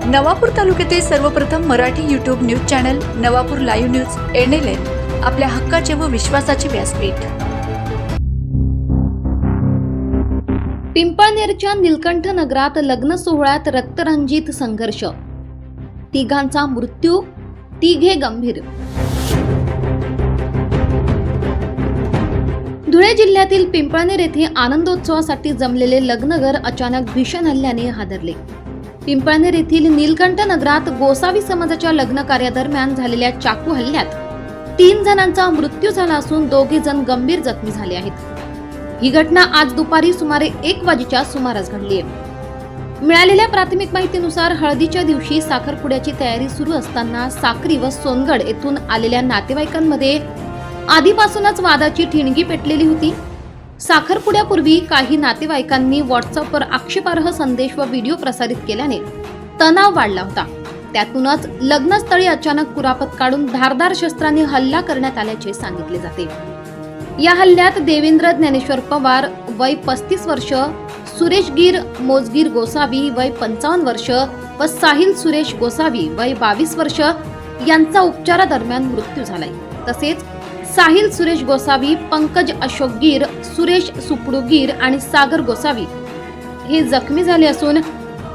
नवापूर तालुक्यातील सर्वप्रथम Marathi YouTube news channel Navapur live news NLN आपल्या हक्काचे व विश्वासाचे व्यासपीठ। पिंपळनेरच्या नीलकंठ नगरात लग्न सोहळ्यात रक्तरंजित संघर्ष, तिघांचा मृत्यू, तिघे गंभीर। धुळे जिल्ह्यातील पिंपळनेर येथे आनंदोत्सवासाठी जमलेले लग्नघर अचानक भीषण हल्ल्याने हादरले। पिंपळनेर येथील नीलकंठ नगरात गोसावी समाजाच्या लग्न कार्यादरम्यान झालेल्या चाकू हल्ल्यात 3 जणांचा मृत्यू झाला असून 2 जण गंभीर जखमी झाले आहेत। ही घटना आज दुपारी सुमारे 1 वाजेच्या सुमारास घडली आहे। मिळालेल्या प्राथमिक माहितीनुसार हळदीच्या दिवशी साखरपुड्याची तयारी सुरू असताना साक्री व सोनगड येथून आलेल्या नातेवाईकांमध्ये आधीपासूनच वादाची ठिणगी पेटलेली होती। साखरपुड्यापूर्वी काही नातेवाईकांनी व्हॉट्सअपवर आक्षेपार्ह संदेश व व्हिडिओ प्रसारित केल्याने तणाव वाढला होता। त्यातूनच लग्नस्थळी अचानक कुरापत काढून धारदार शस्त्रांनी हल्ला करण्यात आल्याचे सांगितले जाते। या हल्ल्यात देवेंद्र ज्ञानेश्वर पवार वय 35 वर्ष, सुरेश गिर मोजगीर गोसावी वय 55 वर्ष व साहिल सुरेश गोसावी वय 22 वर्ष यांचा उपचारादरम्यान मृत्यू झालाय। तसेच साहिल सुरेश गोसावी, पंकज अशोक गिर, सुरेश सुपडू गिर आणि सागर गोसावी हे जखमी झाले असून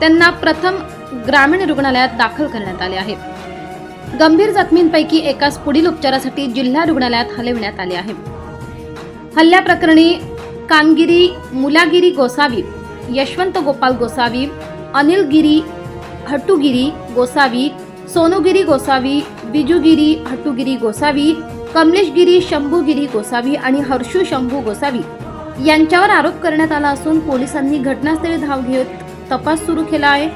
त्यांना प्रथम ग्रामीण रुग्णालयात दाखल करण्यात आले आहे। गंभीर जखमींपैकी एकास पुढील उपचारासाठी जिल्हा रुग्णालयात हलविण्यात आले आहे। हल्ल्याप्रकरणी कानगिरी मुलागिरी गोसावी, यशवंत गोपाल गोसावी, अनिल गिरी हटुगिरी गोसावी, सोनूगिरी गोसावी, बिजूगिरी हटुगिरी गोसावी, कमलेशगिरी शंभूगिरी गोसावी आणि हर्षू शंभू गोसावी यांच्यावर आरोप करण्यात आला असून पोलिसांनी घटनास्थळी धाव घेत तपास सुरू केला आहे।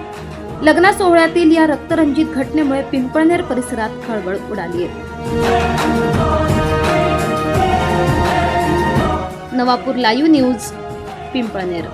लग्न सोहळ्यातील या रक्तरंजित घटनेमुळे पिंपळनेर परिसरात खळबळ उडाली आहे। Navapur live news, Pimpalner.